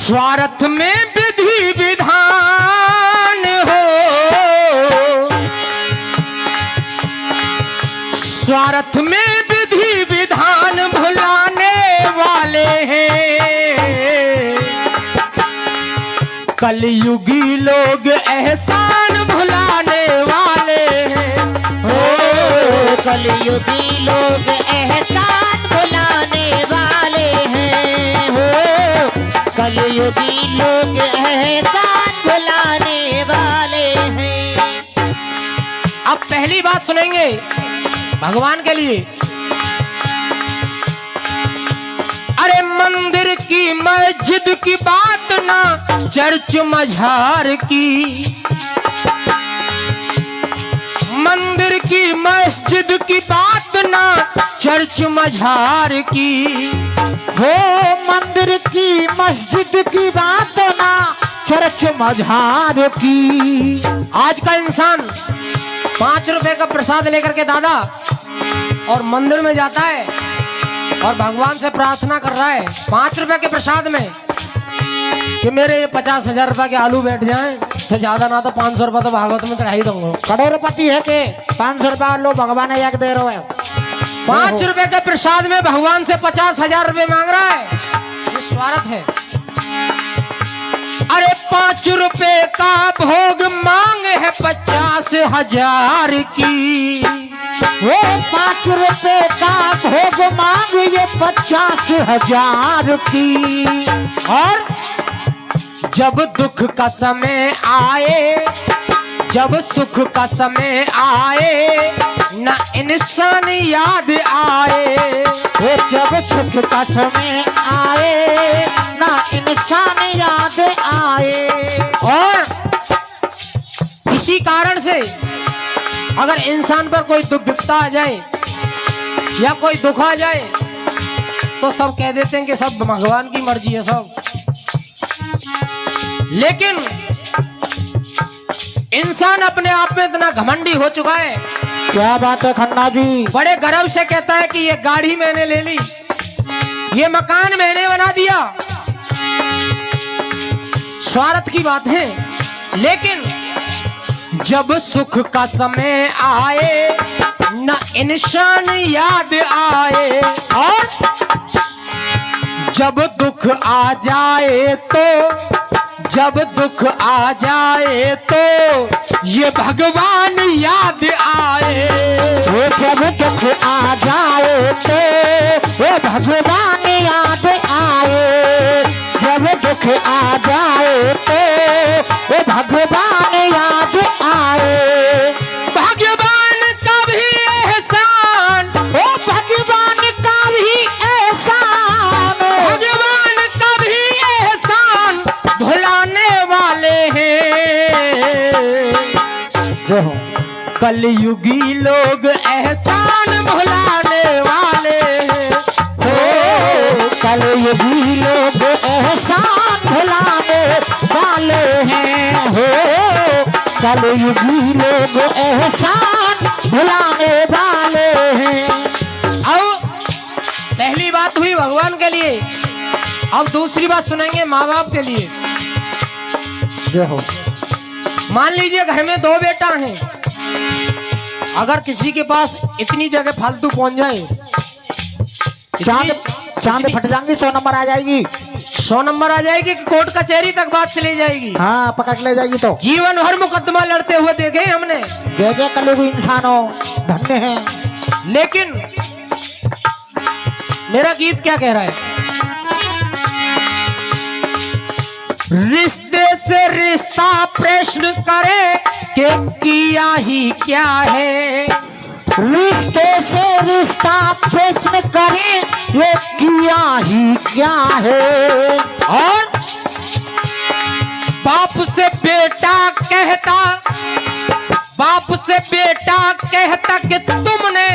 स्वार्थ में विधि विधान हो, स्वार्थ में विधि विधान भुलाने वाले हैं। कलयुगी लोग एहसान भुलाने वाले हैं। हो कलयुगी लोग एहसान भुलाने वाले हैं। हो कलयुगी लोग एहसान भुलाने वाले हैं। अब पहली बात सुनेंगे भगवान के लिए। अरे मंदिर की मस्जिद की बात ना, चर्च मजार की। मंदिर की मस्जिद की बात ना, चर्च मजार की। हो मंदिर की मस्जिद की बात ना, चर्च मजार की। आज का इंसान 5 रुपए का प्रसाद लेकर के दादा और मंदिर में जाता है और भगवान से प्रार्थना कर रहा है 5 रुपए के प्रसाद में कि मेरे ये 50,000 रुपए के आलू बैठ जाएं, तो ज्यादा ना तो 500 रुपए तो भागवत में चढ़ाई दूंगा। करोड़पति है के 500 रुपया लो भगवान एक दे रहे हो। 5 रुपए के प्रसाद में भगवान से 50,000 रुपए मांग रहा है, ये स्वार्थ है। अरे 5 रुपए का भोग मांग है 50,000 की। वो 5 रुपए का भोग मांग ये 50,000 की। और जब दुख का समय आए, जब सुख का समय आए, न इंसान याद आए। वो जब सुख का समय आए, ना इंसान याद आए। और किसी कारण से अगर इंसान पर कोई दुख विपदा आ जाए या कोई दुख आ जाए तो सब कह देते हैं कि सब भगवान की मर्जी है सब। लेकिन इंसान अपने आप में इतना घमंडी हो चुका है, क्या बात है खन्ना जी। बड़े गर्व से कहता है कि ये गाड़ी मैंने ले ली, ये मकान मैंने बना दिया। स्वार्थ की बात है। लेकिन जब सुख का समय आए, न इंसान याद आए। और जब दुख आ जाए तो, जब दुख आ जाए तो ये भगवान याद आए। वो जब दुख आ जाए तो वो भगवान याद आए। जब दुख आ जाए तो वो भगवान याद आए। भगवान का भी एहसान, वो भगवान का भी एहसान, भगवान का भी एहसान भुलाने वाले हैं। जो हो कलयुगी लोग एहसान भुलाने वाले हैं। हो कलयुगी लोग एहसान भुलाने वाले हैं। हो कलयुगी लोग एहसान भुलाने वाले हैं। अब पहली बात हुई भगवान के लिए, अब दूसरी बात सुनेंगे माँ बाप के लिए। जो हो मान लीजिए घर में 2 बेटा हैं, अगर किसी के पास इतनी जगह फालतू पहुंच जाए, चांद फट जाएंगी, 100 नंबर आ जाएगी। 100 नंबर आ जाएगी कि कोर्ट कचहरी तक बात चली जाएगी। हाँ पकड़ के ले जाएगी। तो जीवन भर मुकदमा लड़ते हुए देखे हमने। जय जय कलयुगी इंसान हो, धन्य है। लेकिन मेरा गीत क्या कह रहा है? रिश्ते से रिश्ता प्रश्न करे कि किया ही क्या है। रिश्ते से रिश्ता प्रश्न करे ये किया ही क्या है। और बाप से बेटा कहता, बाप से बेटा कहता कि तुमने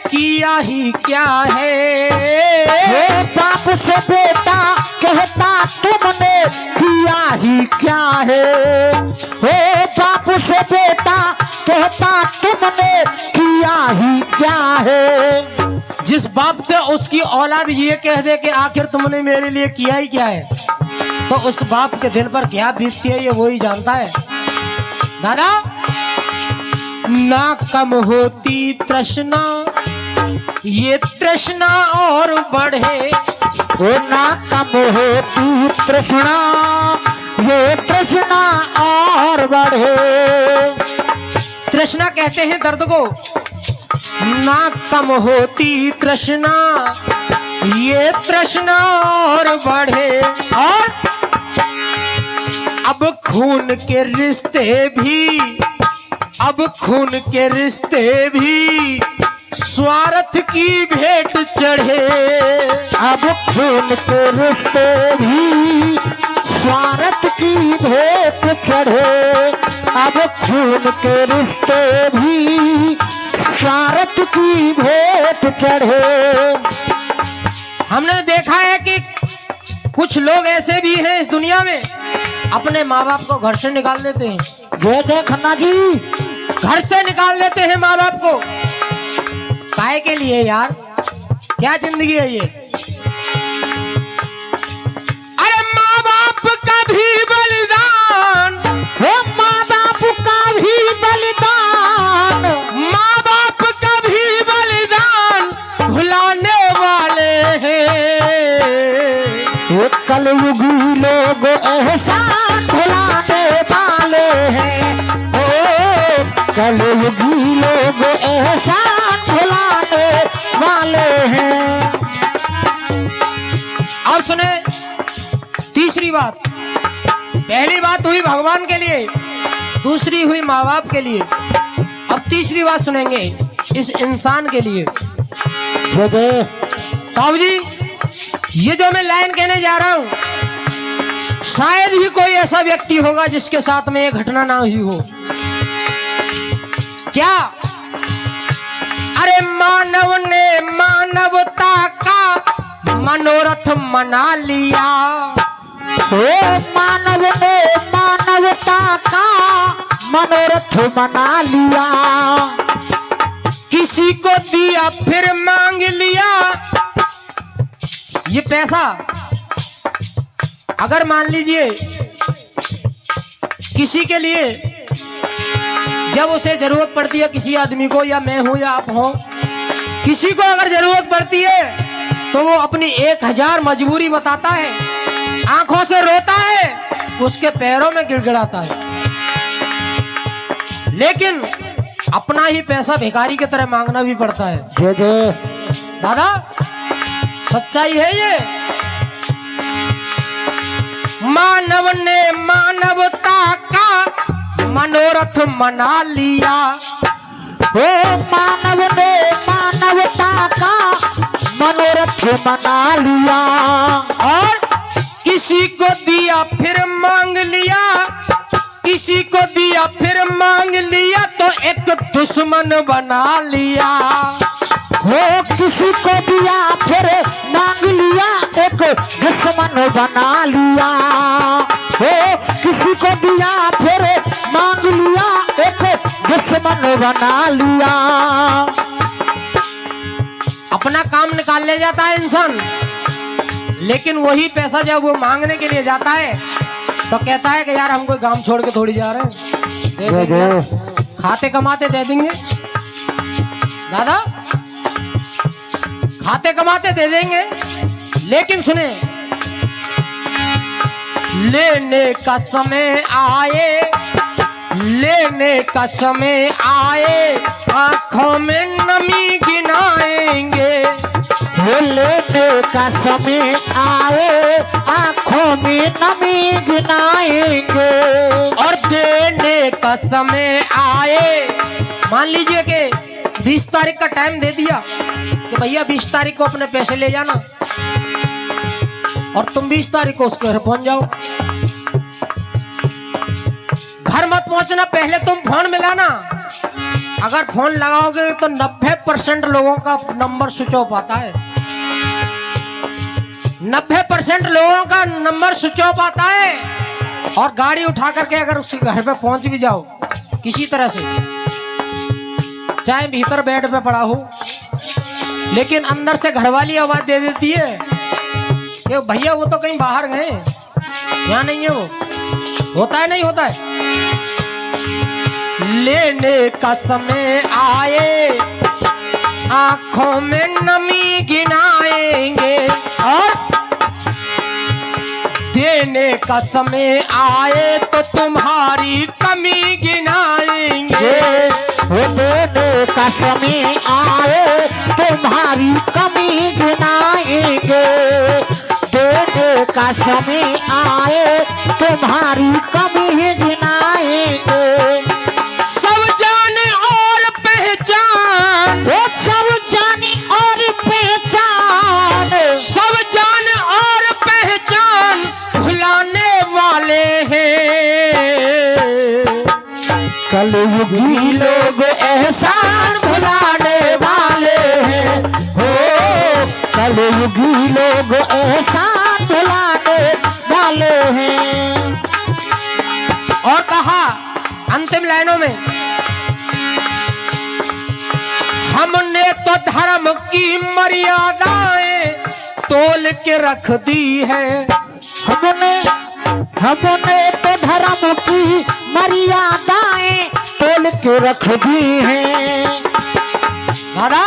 किया ही क्या है। बाप से बेटा कहता तुमने किया ही क्या है। हे बाप से बेटा कहता तुमने किया ही क्या है। जिस बाप से उसकी औलाद ये कह दे कि आखिर तुमने मेरे लिए किया ही क्या है, तो उस बाप के दिल पर क्या बीतती है ये वही जानता है। दादा, ना कम होती तृष्णा, ये तृष्णा और बढ़े। वो ना कम होती तृष्णा, ये तृष्णा और बढ़े। तृष्णा कहते हैं दर्द को। ना कम होती तृष्णा, ये तृष्णा और बढ़े। और अब खून के रिश्ते भी, अब खून के रिश्ते भी स्वार्थ की भेंट चढ़े। अब खून के रिश्ते भी स्वार्थ की भेंट चढ़े। अब खून के रिश्ते भी स्वार्थ की भेंट चढ़े। हमने देखा है कि कुछ लोग ऐसे भी हैं इस दुनिया में, अपने माँ बाप को घर से निकाल देते हैं। जय जय खन्ना जी। घर से निकाल देते हैं माँ बाप को। काहे के लिए यार? क्या जिंदगी है ये? अरे माँ बाप का भी बलिदान, वो माँ बाप का भी बलिदान, माँ बाप का भी बलिदान भुलाने वाले हैं। ये कलयुगी लोग एहसान भुलाने वाले हैं। ओ कलयुगी लोग एहसान भुलाने वाले हैं। अब सुने तीसरी बात। पहली बात हुई भगवान के लिए, दूसरी हुई माँ बाप के लिए। अब तीसरी बात सुनेंगे इस इंसान के लिए। जय जय। बाबू जी, ये जो मैं लाइन कहने जा रहा हूं, शायद ही कोई ऐसा व्यक्ति होगा जिसके साथ में ये घटना ना हुई हो। क्या? अरे मानव ने मानवता का मनोरथ मना लिया। ओ मानव ने मानवता का मनोरथ मना लिया। किसी को दिया फिर मांग लिया। ये पैसा अगर मान लीजिए किसी के लिए जब उसे जरूरत पड़ती है, किसी आदमी को, या मैं हूं या आप हो, किसी को अगर जरूरत पड़ती है तो वो अपनी 1000 मजबूरी बताता है, आंखों से रोता है, उसके पैरों में गिड़गिड़ाता है, लेकिन अपना ही पैसा भिखारी की तरह मांगना भी पड़ता है। जय जय। दादा, सच्चाई है ये। मानव ने मानवता का मनोरथ मना लिया। ओ मानव ने मानवता का मनोरथ मना लिया। और किसी को दिया फिर मांग लिया, किसी को दिया फिर मांग लिया, तो एक दुश्मन बना लिया। हो किसी को दिया फिर मांग लिया, एक दुश्मन बना लिया। हो किसी को दिया फिर मांग लिया, एक दुश्मन बना लिया। अपना काम निकाल ले जाता है इंसान, लेकिन वही पैसा जब वो मांगने के लिए जाता है तो कहता है कि यार हम कोई काम छोड़ के थोड़ी जा रहे हैं, दे देंगे, खाते कमाते दे देंगे। दादा, खाते कमाते दे देंगे, लेकिन सुने, लेने का समय आए, लेने का समय आए, आंखों में नमी गिनाएंगे। वो लेने का समय आए, आंखों में नमी गिनाएंगे। और देने का समय आए, मान लीजिए कि 20 तारीख का टाइम दे दिया कि भैया 20 तारीख को अपने पैसे ले जाना, और तुम 20 तारीख को उसके घर पहुंच जाओ। घर मत पहुंचना, पहले तुम फोन मिलाना। अगर फोन लगाओगे तो 90% लोगों का नंबर स्विच ऑफ आता है। 90% लोगों का नंबर स्विच ऑफ आता है। और गाड़ी उठा करके अगर उसके घर पे पहुंच भी जाओ किसी तरह से, चाहे भीतर बेड पे पड़ा हो, लेकिन अंदर से घरवाली आवाज दे देती है कि भैया वो तो कहीं बाहर गए, यहाँ नहीं है वो, होता है नहीं होता है। लेने का समय आए आंखों में नमी गिनाएंगे, और देने का समय आए तो तुम्हारी कमी गिनाएंगे। वो देने का समय आए तुम्हारी कमी गिनाएंगे, देने का समय आए तुम्हारी कमी गिनाएंगे। सब जाने और पहचान, वो सब जाने और पहचान, सब जाने और पहचान भुलाने वाले हैं। कलयुगी लोग एहसान भुलाने वाले हैं, हो कलयुगी लोग एहसान भुलाने वाले हैं। और कहा अंतिम लाइनों में, हमने तो धर्म की मर्यादाएं तोल के रख दी है। हमने तो धर्म की मर्यादाएं तोल के रख दी हैं। दादा,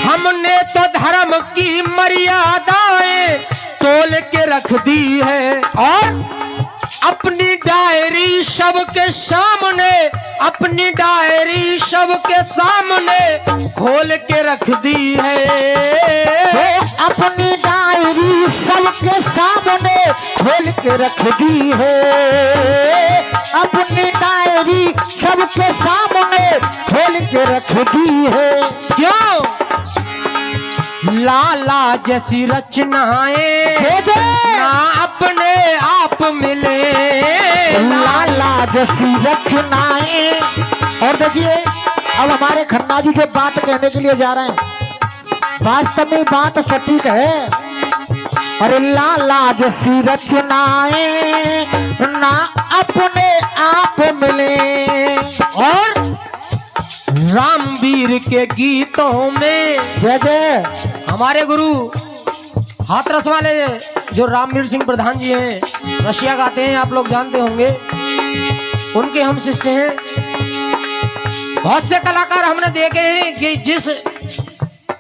हमने तो धर्म की मर्यादाएं तोल के रख दी है, और अपनी डायरी सबके सामने, अपनी डायरी सबके सामने खोल के रख दी है। अपनी डायरी सबके सामने खोल के रख दी है, अपनी डायरी सबके सामने खोल के रख दी है। क्यों? लाला जैसी रचनाएं ना अपने आप मिले, लाला जैसी रचनाएं। और देखिए अब हमारे खन्ना जी जो बात कहने के लिए जा रहे हैं, वास्तव में बात सटीक है। अरे लाला जैसी रचनाएं ना अपने आप मिले, और रामवीर के गीतों में जय जय हमारे गुरु हाथरस वाले जो रामवीर सिंह प्रधान जी हैं, रशिया गाते हैं, आप लोग जानते होंगे, उनके हम शिष्य हैं। बहुत से कलाकार हमने देखे हैं कि जिस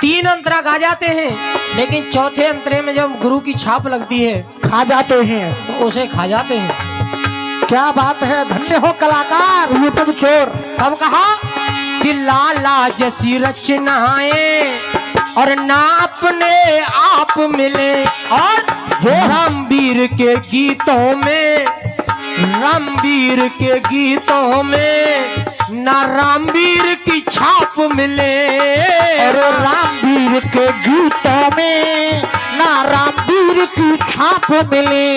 3 अंतरा गा जाते हैं, लेकिन चौथे अंतरे में जब गुरु की छाप लगती है खा जाते हैं। तो उसे खा जाते हैं। क्या बात है, धन्य हो कलाकार यूट्यूब चोर। तब कहा कि लाला जैसी रचनाएं और ना अपने आप मिले, और रामवीर के गीतों में, रामवीर के गीतों में ना रामवीर की छाप मिले, और रामवीर के गीतों में ना रामवीर की छाप मिले।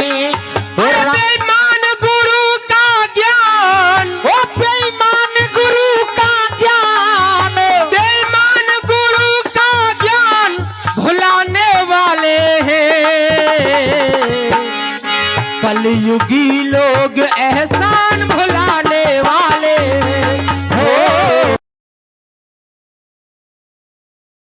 बेईमान गुरु का ज्ञान, ओ बेईमान गुरु का ज्ञान, बेईमान गुरु का ज्ञान भुलाने वाले हैं। कलयुगी लोग एहसान भुलाने